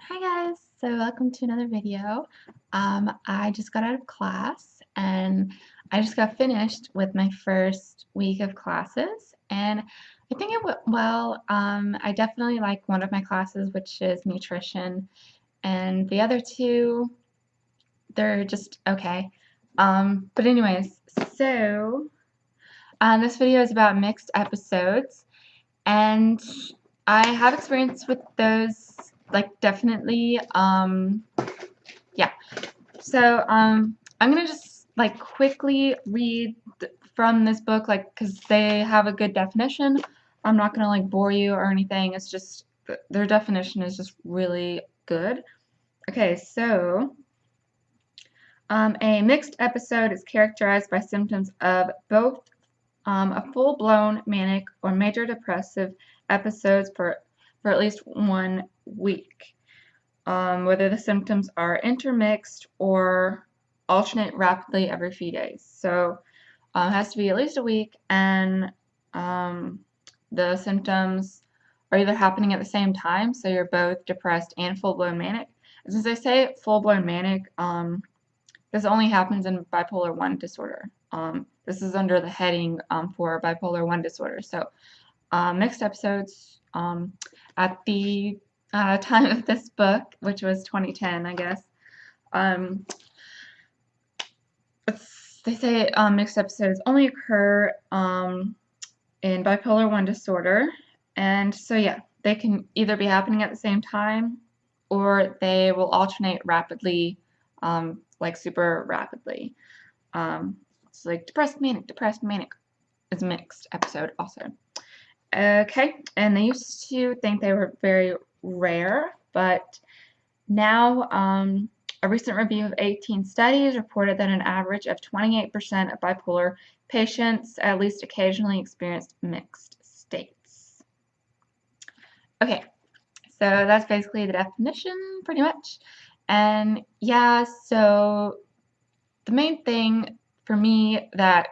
Hi guys, so welcome to another video. I just got out of class and I just got finished with my first week of classes and I think it went well. I definitely like one of my classes, which is nutrition, and the other two, they're just okay. But anyways, so this video is about mixed episodes, and I have experience with those, like, definitely. Yeah. So, I'm gonna just like quickly read from this book, like, because they have a good definition. I'm not gonna like bore you or anything. It's just their definition is just really good. Okay, so a mixed episode is characterized by symptoms of both a full-blown manic or major depressive episodes for at least 1 week. Whether the symptoms are intermixed or alternate rapidly every few days. So it has to be at least a week, and the symptoms are either happening at the same time, so you're both depressed and full-blown manic. And since I say full-blown manic, this only happens in bipolar 1 disorder. This is under the heading for bipolar 1 disorder. So mixed episodes at the time of this book, which was 2010, I guess. They say mixed episodes only occur in bipolar 1 disorder, and so yeah, they can either be happening at the same time or they will alternate rapidly, like super rapidly. It's like depressed manic is a mixed episode also. Okay, and they used to think they were very rare, but now a recent review of 18 studies reported that an average of 28% of bipolar patients at least occasionally experienced mixed states. Okay, so that's basically the definition, pretty much. And yeah, so the main thing for me that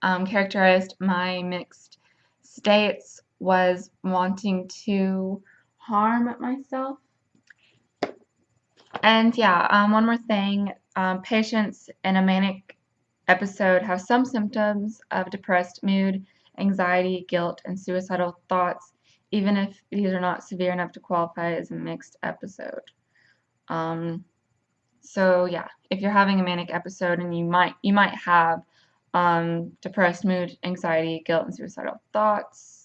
characterized my mixed states was wanting to harm myself. And yeah, one more thing, patients in a manic episode have some symptoms of depressed mood, anxiety, guilt, and suicidal thoughts, even if these are not severe enough to qualify as a mixed episode. So yeah, if you're having a manic episode and you might have depressed mood, anxiety, guilt, and suicidal thoughts,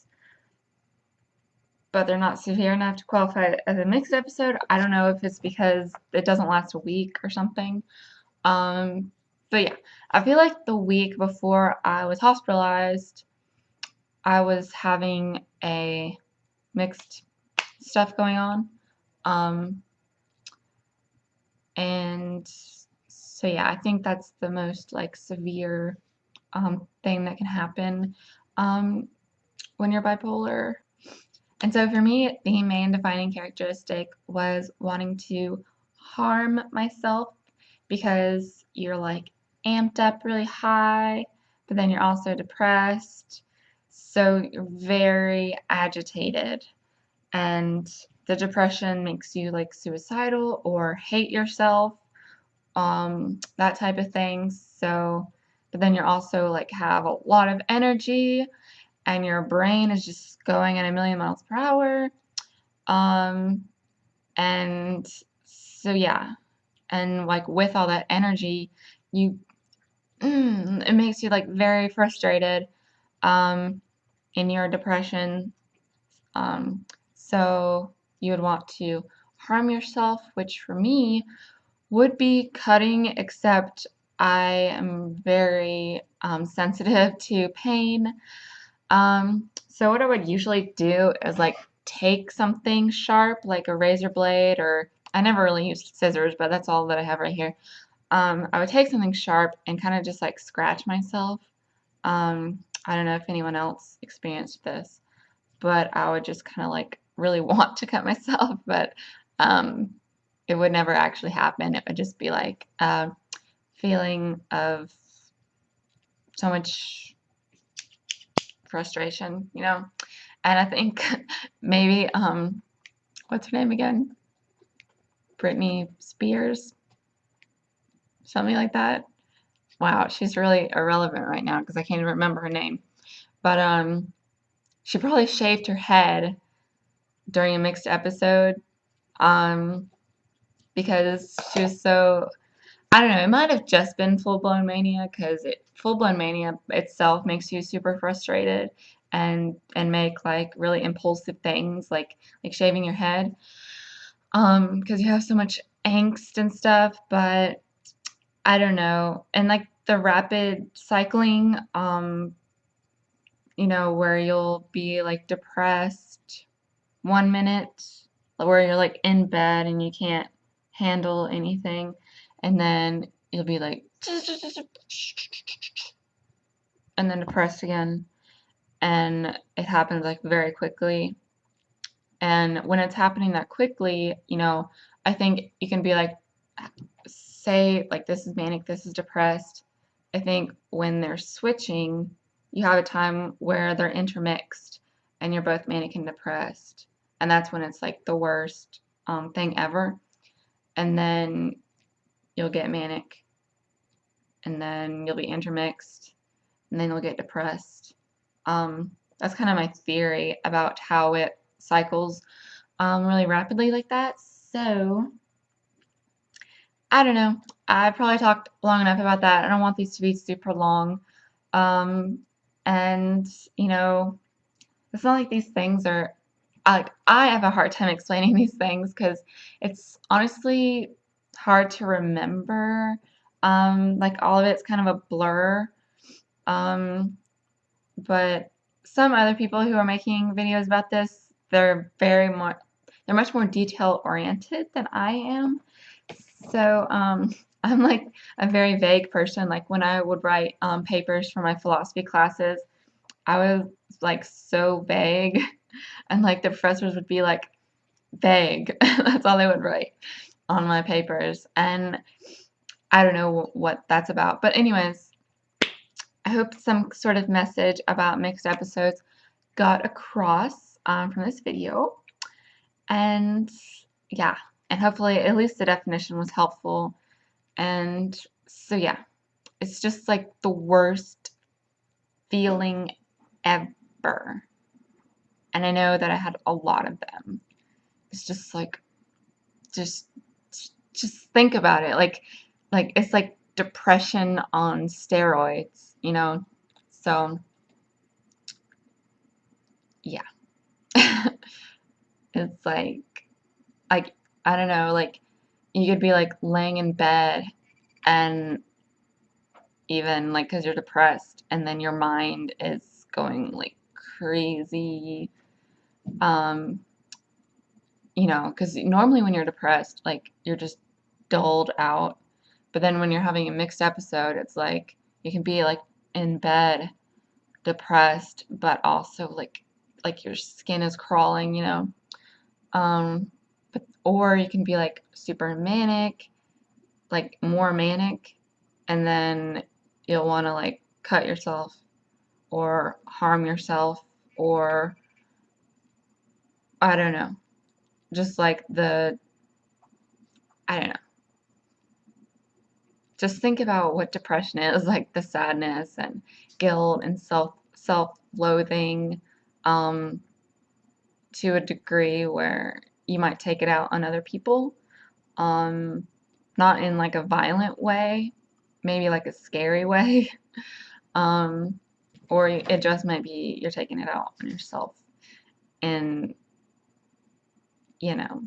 but they're not severe enough to qualify as a mixed episode. I don't know if it's because it doesn't last a week or something. But yeah, I feel like the week before I was hospitalized, I was having a mixed stuff going on. And so yeah, I think that's the most like severe thing that can happen when you're bipolar. And so for me, the main defining characteristic was wanting to harm myself because you're like amped up really high, but then you're also depressed. So you're very agitated, and the depression makes you like suicidal or hate yourself, that type of thing. So, but then you're also like have a lot of energy and your brain is just going at a million miles per hour. And so yeah, and like with all that energy, you it makes you like very frustrated in your depression. So you would want to harm yourself, which for me would be cutting, except I am very sensitive to pain. So what I would usually do is like take something sharp, like a razor blade, or I never really used scissors, but that's all that I have right here. I would take something sharp and kind of just like scratch myself. I don't know if anyone else experienced this, but I would just kind of like really want to cut myself, but um, it would never actually happen. It would just be like a feeling of so much frustration, you know? And I think maybe, what's her name again? Britney Spears, something like that. Wow, she's really irrelevant right now because I can't even remember her name. But she probably shaved her head during a mixed episode um, because she was so, I don't know, it might have just been full-blown mania because full-blown mania itself makes you super frustrated and make like really impulsive things like shaving your head because you have so much angst and stuff. But I don't know. And like the rapid cycling, where you'll be like depressed 1 minute, where you're like in bed and you can't handle anything, and then you'll be like, and then depressed again. And it happens like very quickly. And when it's happening that quickly, I think you can be like, say, like, this is manic, this is depressed. I think when they're switching, you have a time where they're intermixed and you're both manic and depressed. And that's when it's like the worst thing ever. And then you'll get manic, and then you'll be intermixed, and then you'll get depressed. That's kind of my theory about how it cycles really rapidly like that. So, I don't know. I probably talked long enough about that. I don't want these to be super long. Um, and, you know, it's not like these things are like I have a hard time explaining these things because it's honestly hard to remember. Like all of it's kind of a blur. Um, but some other people who are making videos about this, they're much more detail oriented than I am. So I'm like a very vague person. Like when I would write papers for my philosophy classes, I was like so vague, and like the professors would be like vague. That's all they would write on my papers, and I don't know what that's about. But anyways, I hope some sort of message about mixed episodes got across from this video, and yeah, and hopefully at least the definition was helpful. And so yeah, it's just like the worst feeling ever. And I know that I had a lot of them. It's just like just just think about it. Like it's like depression on steroids. So yeah. It's like I don't know, like you could be like laying in bed and even like because you're depressed and then your mind is going like crazy. Um, because normally when you're depressed, like you're just dulled out. But then when you're having a mixed episode, it's like you can be like in bed depressed, but also like your skin is crawling. Um, or you can be like super manic, like more manic, and then you'll want to like cut yourself or harm yourself or I don't know. Just like I don't know. Just think about what depression is, like the sadness and guilt and self-loathing um, to a degree where you might take it out on other people. Um, Not in like a violent way, maybe like a scary way. Um, or it just might be you're taking it out on yourself. And, you know,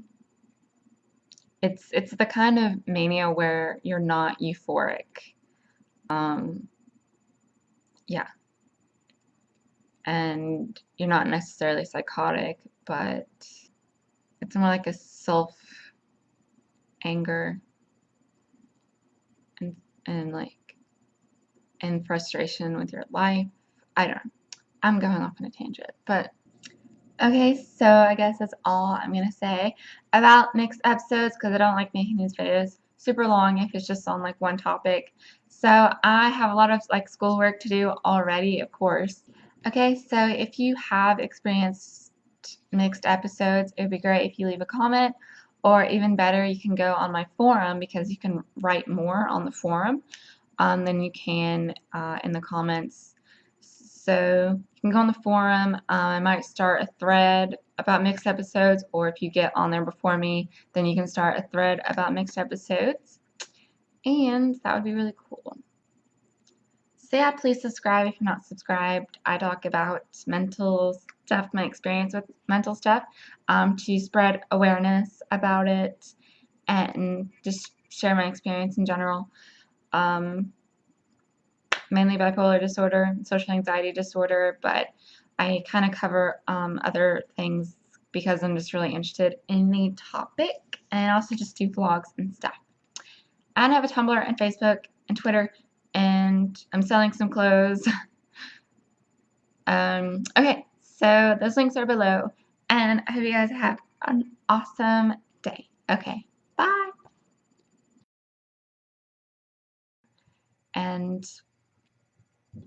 it's the kind of mania where you're not euphoric. Um, yeah, and you're not necessarily psychotic, but it's more like a self anger and and like and frustration with your life. I don't know. I'm going off on a tangent, but okay, so I guess that's all I'm gonna say about mixed episodes because I don't like making these videos super long if it's just on like one topic. So I have a lot of like schoolwork to do already, of course. Okay, so if you have experienced mixed episodes, it would be great if you leave a comment or even better, you can go on my forum because you can write more on the forum than you can in the comments. So you can go on the forum. I might start a thread about mixed episodes, or if you get on there before me, then you can start a thread about mixed episodes, and that would be really cool. So yeah, please subscribe if you're not subscribed. I talk about mental stuff, my experience with mental stuff, to spread awareness about it and just share my experience in general. Mainly bipolar disorder, social anxiety disorder, but I kind of cover other things because I'm just really interested in the topic, and I also just do vlogs and stuff. And I have a Tumblr and Facebook and Twitter, and I'm selling some clothes. Okay, so those links are below, and I hope you guys have an awesome day. Okay, bye. And there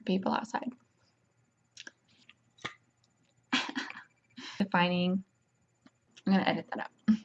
are people outside. Defining. I'm gonna edit that out.